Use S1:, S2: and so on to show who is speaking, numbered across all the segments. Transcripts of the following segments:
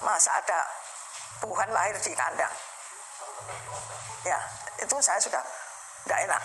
S1: masa ada Tuhan lahir di kandang. Ya, itu saya sudah tidak enak.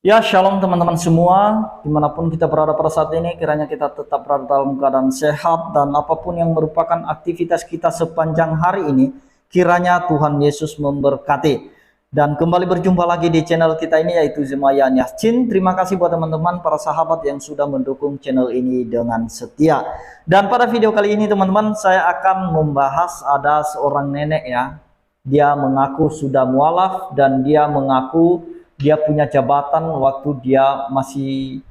S2: Ya, shalom teman-teman semua, dimanapun kita berada pada saat ini, kiranya kita tetap berada dalam keadaan sehat, dan apapun yang merupakan aktivitas kita sepanjang hari ini, kiranya Tuhan Yesus memberkati. Dan kembali berjumpa lagi di channel kita ini, yaitu Zemayan Yassin. Terima kasih buat teman-teman, para sahabat yang sudah mendukung channel ini dengan setia. Dan pada video kali ini teman-teman, saya akan membahas ada seorang nenek ya. Dia mengaku sudah mualaf dan dia mengaku dia punya jabatan waktu dia masih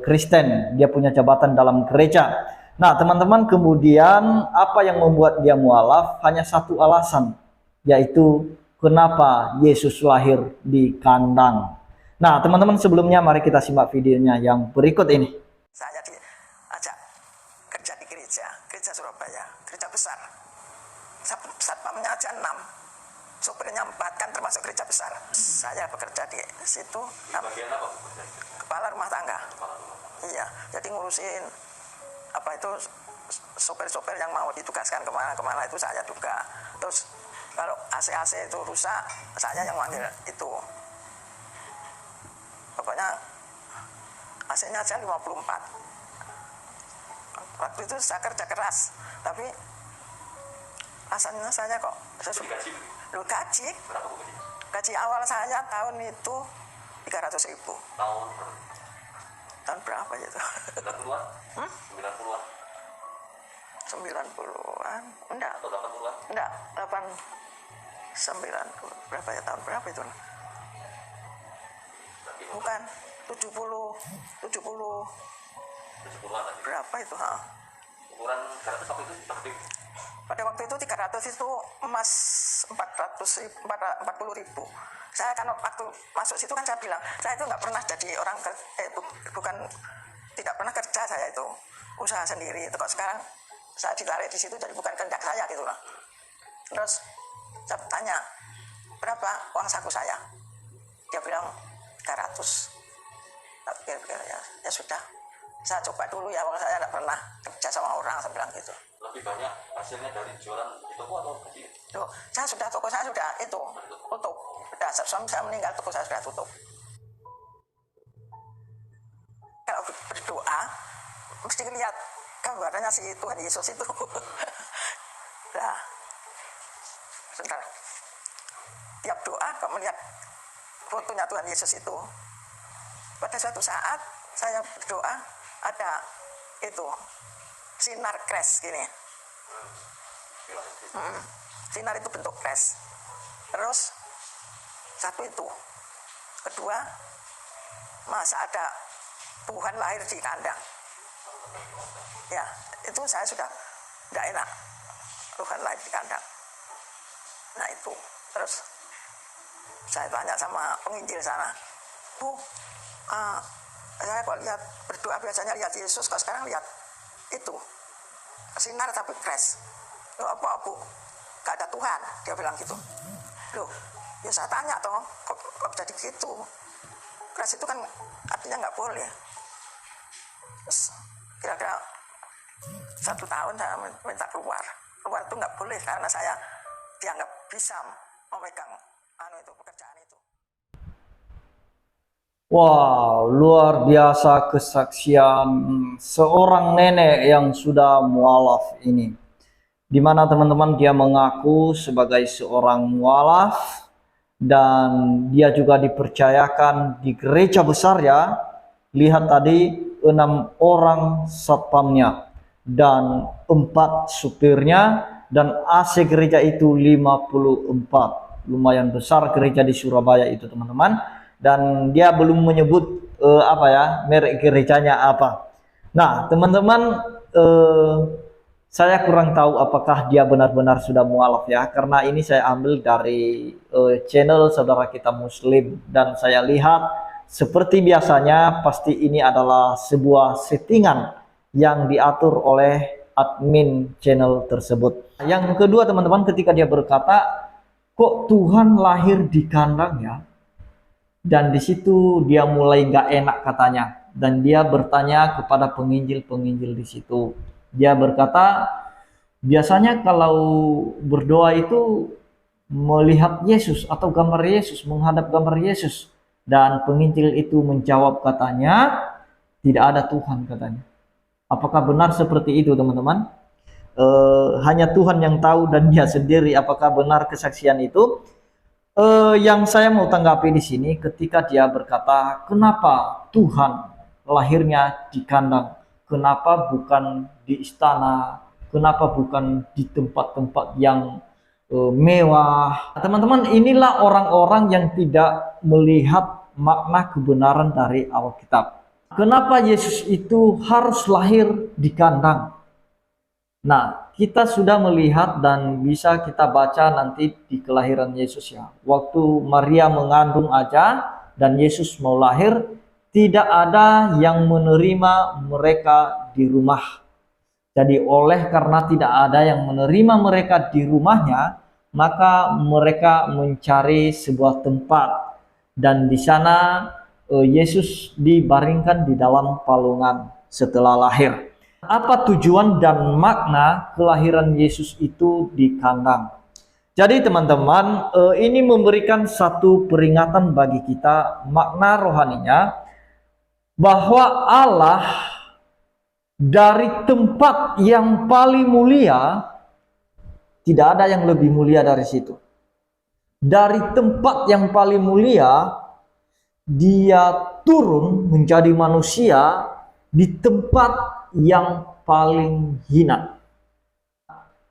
S2: Kristen. Dia punya jabatan dalam gereja. Nah teman-teman, kemudian apa yang membuat dia mualaf? Hanya satu alasan, yaitu kenapa Yesus lahir di kandang. Nah teman-teman, sebelumnya mari kita simak videonya yang berikut ini.
S1: Saya diajak kerja di gereja Surabaya, gereja besar. Satpamnya aja 6. Sopirnya 4, kan termasuk gereja besar. Saya bekerja di situ.
S3: Bagian apa?
S1: Kepala rumah tangga. Iya, jadi ngurusin apa itu sopir-sopir yang mau ditugaskan kemana-kemana itu saya juga. Terus kalau AC itu rusak, saya yang manggil itu. Pokoknya AC-nya aja 54. Waktu itu saya kerja keras, tapi rasanya saya kok gaji gaji awal saya tahun itu 300.000. Tahun berapa itu?
S3: 90-an? 90-an?
S1: 90-an? Enggak.
S3: Atau 80-an?
S1: Enggak, 90 berapa ya, tahun berapa itu? Bukan, 70-an berapa itu?
S3: Ukuran 300 waktu itu seperti
S1: pada waktu itu 300 itu emas 40.000. Saya kan waktu masuk situ kan saya bilang, saya itu nggak pernah jadi orang bukan tidak pernah kerja, saya itu usaha sendiri. Itu kok sekarang saya ditarik di situ, jadi bukan kehendak saya gitu lah. Terus saya tanya, berapa uang saku saya? Dia bilang 300. Tak pikir-pikir ya sudah. Saya coba dulu ya, kalau saya tidak pernah kerja sama orang, saya bilang gitu.
S3: lebih banyak hasilnya dari jualan di toko atau gaji?
S1: Toko saya sudah itu tutup. Sudah suami saya meninggal, toko saya sudah tutup. Kalau berdoa mesti lihat gambarannya si Tuhan Yesus itu. Nah, sebentar. Tiap doa kok melihat fotonya Tuhan Yesus itu. Pada suatu saat saya berdoa, ada itu sinar kres gini. Sinar itu bentuk kres. Terus satu itu. Kedua, masa ada Tuhan lahir di kandang. Ya, itu saya sudah tidak enak. Tuhan lahir di kandang. Nah itu. Terus saya tanya sama penginjil sana, Bu, saya kok lihat berdoa biasanya lihat Yesus, kok sekarang lihat itu sinar tapi kres. Loh, apa Bu? Gak ada Tuhan, dia bilang gitu. Loh, ya saya tanya toh, kok jadi gitu? Kres itu kan artinya nggak boleh. Terus kira-kira 1 tahun saya minta keluar itu nggak boleh karena saya dianggap bisa memegang itu pekerjaan itu.
S2: Wow, luar biasa kesaksian seorang nenek yang sudah mualaf ini. Dimana teman-teman, dia mengaku sebagai seorang mualaf dan dia juga dipercayakan di gereja besar ya. Lihat tadi 6 orang satpamnya dan 4 supirnya, dan AC gereja itu 54. Lumayan besar gereja di Surabaya itu teman-teman. Dan dia belum menyebut merek gerejanya apa. Nah teman-teman, saya kurang tahu apakah dia benar-benar sudah mualaf ya, karena ini saya ambil dari channel saudara kita Muslim, dan saya lihat seperti biasanya pasti ini adalah sebuah settingan yang diatur oleh admin channel tersebut. Yang kedua teman-teman, ketika dia berkata, kok Tuhan lahir di kandang ya? Dan di situ dia mulai nggak enak katanya. Dan dia bertanya kepada penginjil-penginjil di situ. Dia berkata, biasanya kalau berdoa itu melihat Yesus atau gambar Yesus, menghadap gambar Yesus. Dan penginjil itu menjawab katanya, tidak ada Tuhan katanya. Apakah benar seperti itu teman-teman? Hanya Tuhan yang tahu dan dia sendiri apakah benar kesaksian itu. Yang saya mau tanggapi di sini ketika dia berkata, kenapa Tuhan lahirnya di kandang? Kenapa bukan di istana? Kenapa bukan di tempat-tempat yang mewah? Teman-teman, inilah orang-orang yang tidak melihat makna kebenaran dari Alkitab. Kenapa Yesus itu harus lahir di kandang? Nah, kita sudah melihat dan bisa kita baca nanti di kelahiran Yesus ya. Waktu Maria mengandung aja dan Yesus mau lahir, tidak ada yang menerima mereka di rumah. Jadi oleh karena tidak ada yang menerima mereka di rumahnya, maka mereka mencari sebuah tempat. Dan di sana Yesus dibaringkan di dalam palungan setelah lahir. Apa tujuan dan makna kelahiran Yesus itu di kandang? Jadi teman-teman, ini memberikan satu peringatan bagi kita, makna rohaninya, bahwa Allah dari tempat yang paling mulia, tidak ada yang lebih mulia dari situ. Dari tempat yang paling mulia, dia turun menjadi manusia di tempat yang paling hina.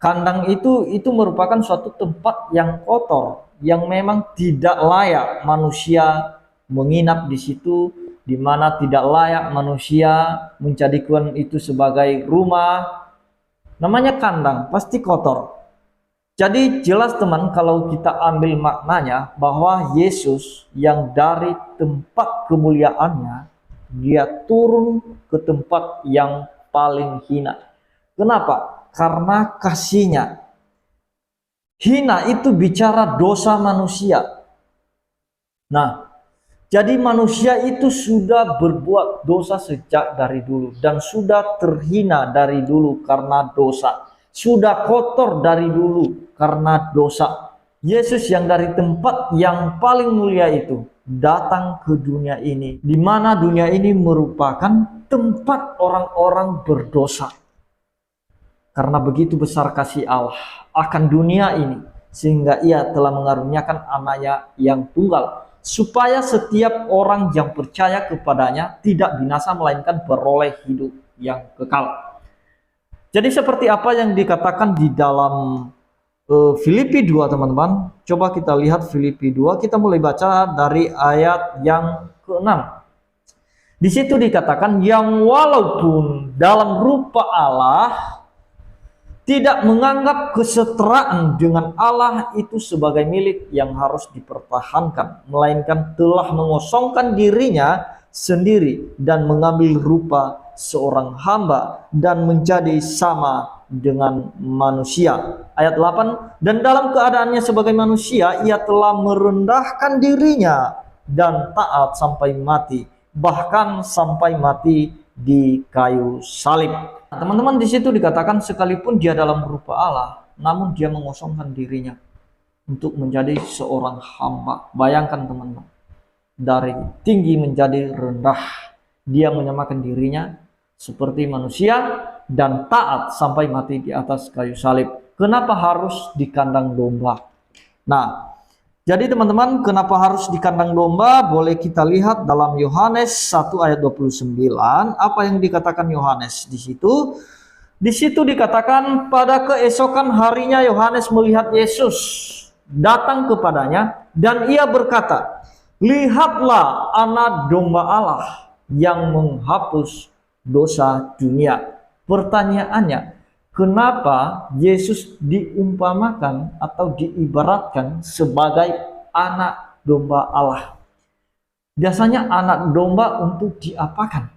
S2: Kandang itu merupakan suatu tempat yang kotor, yang memang tidak layak manusia menginap di situ, di mana tidak layak manusia menjadikan itu sebagai rumah. Namanya kandang, pasti kotor. Jadi jelas teman, kalau kita ambil maknanya bahwa Yesus yang dari tempat kemuliaannya, dia turun ke tempat yang paling hina. Kenapa? Karena kasihnya. Hina itu bicara dosa manusia. Nah, jadi manusia itu sudah berbuat dosa sejak dari dulu dan sudah terhina dari dulu karena dosa. Sudah kotor dari dulu karena dosa. Yesus yang dari tempat yang paling mulia itu datang ke dunia ini, di mana dunia ini merupakan tempat orang-orang berdosa. Karena begitu besar kasih Allah akan dunia ini, sehingga ia telah mengaruniakan anaknya yang tunggal, supaya setiap orang yang percaya kepadanya tidak binasa melainkan beroleh hidup yang kekal. Jadi seperti apa yang dikatakan di dalam Filipi 2 teman-teman. Coba kita lihat Filipi 2, kita mulai baca dari ayat yang ke-6. Di situ dikatakan, yang walaupun dalam rupa Allah tidak menganggap kesetaraan dengan Allah itu sebagai milik yang harus dipertahankan, melainkan telah mengosongkan dirinya sendiri dan mengambil rupa seorang hamba dan menjadi sama dengan manusia. Ayat 8, dan dalam keadaannya sebagai manusia ia telah merendahkan dirinya dan taat sampai mati, bahkan sampai mati di kayu salib. Nah, teman-teman, di situ dikatakan sekalipun dia dalam rupa Allah, namun dia mengosongkan dirinya untuk menjadi seorang hamba. Bayangkan teman-teman, dari tinggi menjadi rendah, dia menyamakan dirinya seperti manusia dan taat sampai mati di atas kayu salib. Kenapa harus di kandang domba? Nah, jadi teman-teman, kenapa harus di kandang domba? Boleh kita lihat dalam Yohanes 1 ayat 29. Apa yang dikatakan Yohanes di situ? Di situ dikatakan, pada keesokan harinya Yohanes melihat Yesus datang kepadanya dan ia berkata, lihatlah anak domba Allah yang menghapus dosa dunia. Pertanyaannya, kenapa Yesus diumpamakan atau diibaratkan sebagai anak domba Allah? Biasanya anak domba untuk diapakan?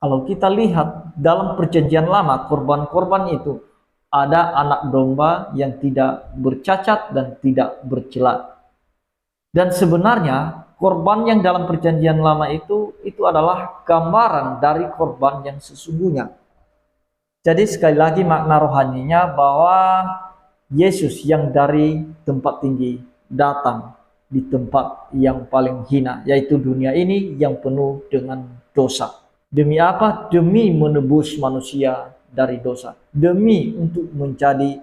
S2: Kalau kita lihat dalam perjanjian lama, korban-korban itu ada anak domba yang tidak bercacat dan tidak bercela. Dan sebenarnya korban yang dalam perjanjian lama itu adalah gambaran dari korban yang sesungguhnya. Jadi sekali lagi makna rohaninya bahwa Yesus yang dari tempat tinggi datang di tempat yang paling hina, yaitu dunia ini yang penuh dengan dosa. Demi apa? Demi menebus manusia dari dosa. Demi untuk menjadi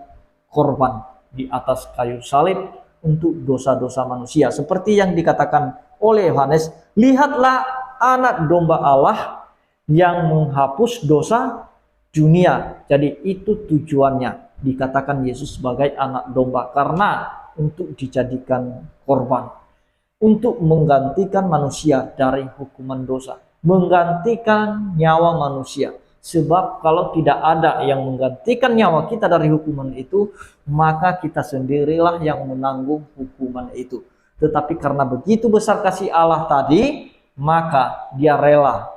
S2: korban di atas kayu salib untuk dosa-dosa manusia. Seperti yang dikatakan oleh Yohanes, lihatlah anak domba Allah yang menghapus dosa dunia. Jadi itu tujuannya dikatakan Yesus sebagai anak domba, karena untuk dijadikan korban, untuk menggantikan manusia dari hukuman dosa, menggantikan nyawa manusia. Sebab kalau tidak ada yang menggantikan nyawa kita dari hukuman itu, maka kita sendirilah yang menanggung hukuman itu. Tetapi karena begitu besar kasih Allah tadi, maka dia rela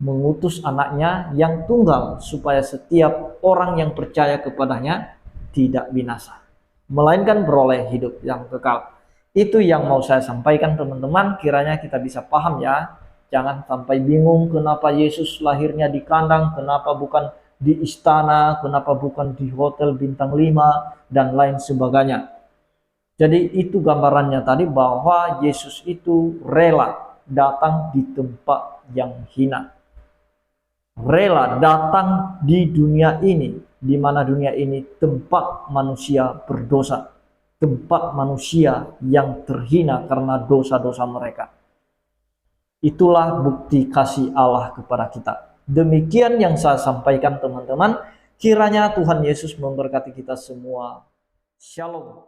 S2: mengutus anaknya yang tunggal supaya setiap orang yang percaya kepadanya tidak binasa, melainkan beroleh hidup yang kekal. Itu yang mau saya sampaikan teman-teman, kiranya kita bisa paham ya. Jangan sampai bingung kenapa Yesus lahirnya di kandang, kenapa bukan di istana, kenapa bukan di hotel bintang 5 dan lain sebagainya. Jadi itu gambarannya tadi bahwa Yesus itu rela datang di tempat yang hina. Rela datang di dunia ini, di mana dunia ini tempat manusia berdosa, tempat manusia yang terhina karena dosa-dosa mereka. Itulah bukti kasih Allah kepada kita. Demikian yang saya sampaikan teman-teman. Kiranya Tuhan Yesus memberkati kita semua. Shalom.